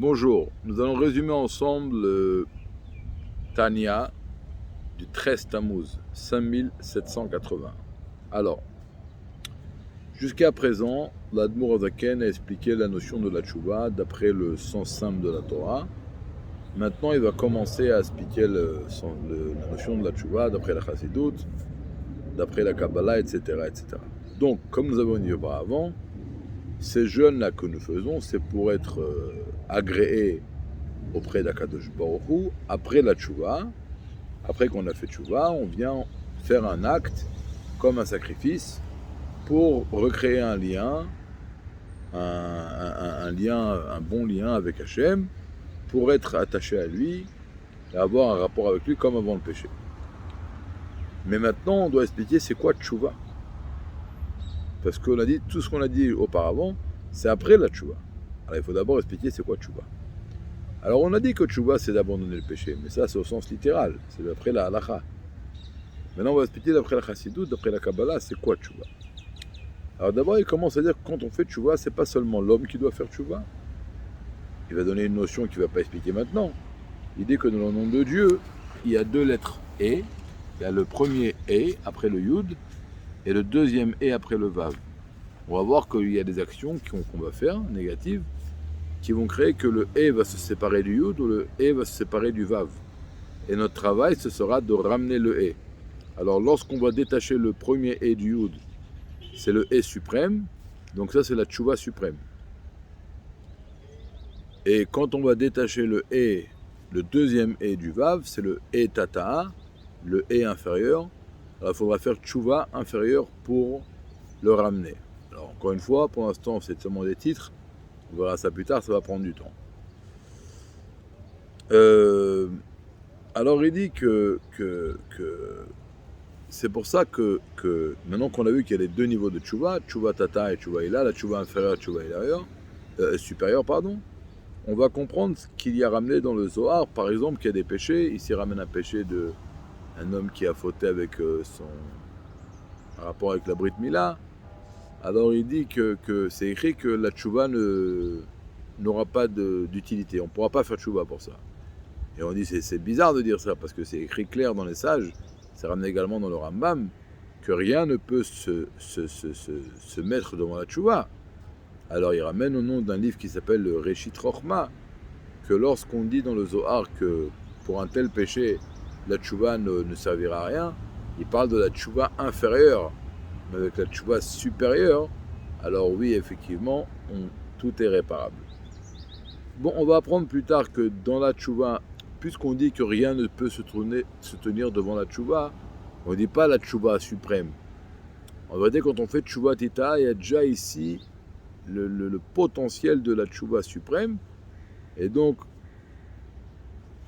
Bonjour, nous allons résumer ensemble le Tanya du 13 Tammuz, 5780. Alors, jusqu'à présent, l'Admour Azaken a expliqué la notion de la tchouva d'après le sens simple de la Torah. Maintenant, il va commencer à expliquer la notion de la tchouva d'après la Chassidut, d'après la Kabbalah, etc., etc. Donc, comme nous avons dit auparavant, ces jeûnes-là que nous faisons, c'est pour être agréés auprès d'Akadosh Baruch Hu, après la tchouva. Après qu'on a fait tchouva, on vient faire un acte comme un sacrifice pour recréer un lien, un bon lien avec Hachem, pour être attaché à lui et avoir un rapport avec lui comme avant le péché. Mais maintenant, on doit expliquer c'est quoi tchouva. Parce qu'on a dit, tout ce qu'on a dit auparavant, c'est après la tchouva. Alors il faut d'abord expliquer c'est quoi tchouva. Alors on a dit que tchouva c'est d'abandonner le péché, mais ça c'est au sens littéral, c'est d'après la halacha. Maintenant on va expliquer d'après la chassidut, d'après la Kabbalah, c'est quoi tchouva. Alors d'abord il commence à dire que quand on fait tchouva, c'est pas seulement l'homme qui doit faire tchouva. Il va donner une notion qu'il ne va pas expliquer maintenant. Il dit que dans le nom de Dieu, il y a deux lettres E. Il y a le premier E après le Yud et le deuxième E après le Vav. On va voir qu'il y a des actions qu'on va faire, négatives, qui vont créer que le E va se séparer du Yud ou le E va se séparer du Vav. Et notre travail, ce sera de ramener le E. Alors lorsqu'on va détacher le premier E du Yud, c'est le E suprême, donc ça c'est la tchouva suprême. Et quand on va détacher le deuxième E du Vav, c'est le E tata'a, le E inférieur. Alors il faudra faire tchouva inférieur pour le ramener. Alors encore une fois, pour l'instant c'est seulement des titres, on verra ça plus tard, ça va prendre du temps. Alors il dit que c'est pour ça que maintenant qu'on a vu qu'il y a les deux niveaux de tchouva tata et tchouva ila, la tchouva inférieure et tchouva supérieure, on va comprendre ce qu'il y a ramené dans le Zohar, par exemple, qu'il y a des péchés. Ici, il ramène un péché d'un homme qui a fauté avec son rapport avec la Brit Mila. Alors il dit que c'est écrit que la tchouva n'aura pas d'utilité. On ne pourra pas faire tchouva pour ça. Et on dit c'est bizarre de dire ça, parce que c'est écrit clair dans les sages, c'est ramené également dans le Rambam, que rien ne peut se mettre devant la tchouva. Alors il ramène au nom d'un livre qui s'appelle le Réchit Rochma, que lorsqu'on dit dans le Zohar que pour un tel péché, la tchouva ne servira à rien, il parle de la tchouva inférieure, mais avec la tchouva supérieure, alors oui, effectivement, tout est réparable. Bon, on va apprendre plus tard que dans la tchouva, puisqu'on dit que rien ne peut se tenir devant la tchouva, on ne dit pas la tchouva suprême. En vérité, quand on fait tchouva tita, il y a déjà ici le potentiel de la tchouva suprême. Et donc,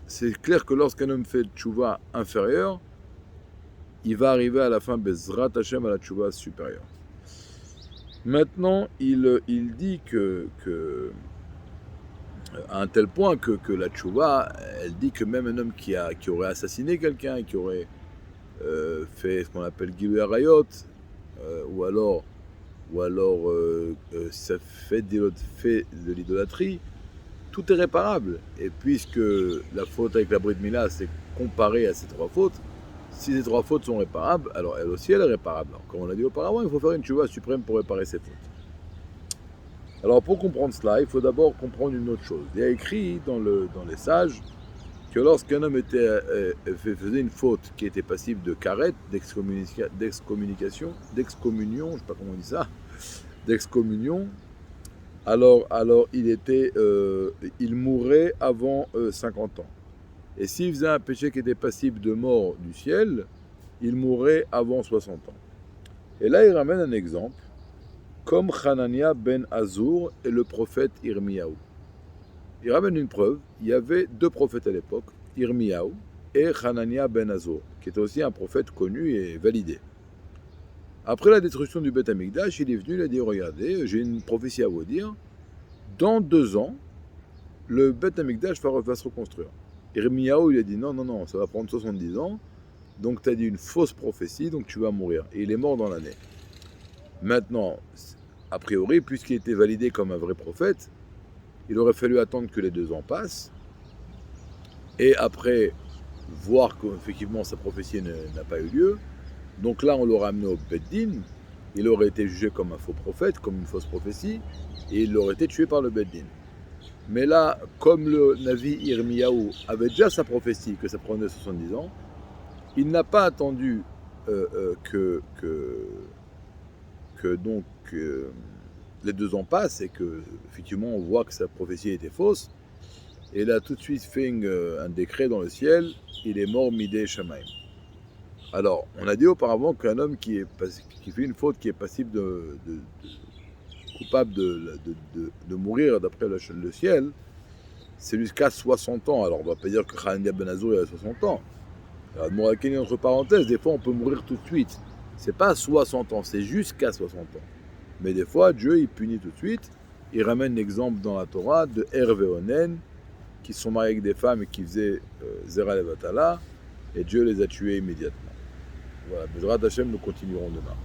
c'est clair que lorsqu'un homme fait tchouva inférieure, il va arriver à la fin, Bezrat Hashem, à la tchouva supérieure. Maintenant, il dit à un tel point que la tchouva, elle dit que même un homme qui aurait assassiné quelqu'un, qui aurait fait ce qu'on appelle Gilui Arayot, ou alors ça fait de l'idolâtrie, tout est réparable. Et puisque la faute avec la Brit Mila, c'est comparé à ces trois fautes, si ces trois fautes sont réparables, alors elle aussi elle est réparable. Alors, comme on l'a dit auparavant, il faut faire une tchouva suprême pour réparer ces fautes. Alors pour comprendre cela, il faut d'abord comprendre une autre chose. Il y a écrit dans les sages que lorsqu'un homme faisait une faute qui était passible de karet, d'excommunion, je ne sais pas comment on dit ça, d'excommunion, alors il mourrait avant 50 ans. Et s'il faisait un péché qui était passible de mort du ciel, il mourrait avant 60 ans. Et là, il ramène un exemple, comme Hanania ben Azur et le prophète Irmiyahu. Il ramène une preuve, il y avait deux prophètes à l'époque, Irmiyahu et Hanania ben Azur, qui était aussi un prophète connu et validé. Après la destruction du Beth Amikdash, il est venu, il a dit, regardez, j'ai une prophétie à vous dire, dans 2 ans, le Beth Amikdash va se reconstruire. Irmiyahu, il a dit, non, ça va prendre 70 ans, donc tu as dit une fausse prophétie, donc tu vas mourir. Et il est mort dans l'année. Maintenant, a priori, puisqu'il était validé comme un vrai prophète, il aurait fallu attendre que les 2 ans passent, et après voir qu'effectivement sa prophétie n'a pas eu lieu. Donc là, on l'aurait amené au Beddin, il aurait été jugé comme un faux prophète, comme une fausse prophétie, et il aurait été tué par le Beddin. Mais là, comme le Navi Irmiyahu avait déjà sa prophétie, que ça prenait 70 ans, il n'a pas attendu que donc les 2 ans passent et que effectivement on voit que sa prophétie était fausse. Et il a tout de suite fait un décret dans le ciel, il est mort midé Shamaim. Alors, on a dit auparavant qu'un homme qui fait une faute, qui est passible coupable de mourir d'après le ciel, c'est jusqu'à 60 ans. Alors, on ne va pas dire que Hanania Ben Azour a 60 ans. Alors, entre parenthèses, des fois on peut mourir tout de suite. C'est pas 60 ans, c'est jusqu'à 60 ans. Mais des fois, Dieu, il punit tout de suite. Il ramène l'exemple dans la Torah de Hervé Onen, qui sont mariés avec des femmes et qui faisaient Zera Levatala, et Dieu les a tués immédiatement. Voilà, Bezrat Hashem, nous continuerons demain.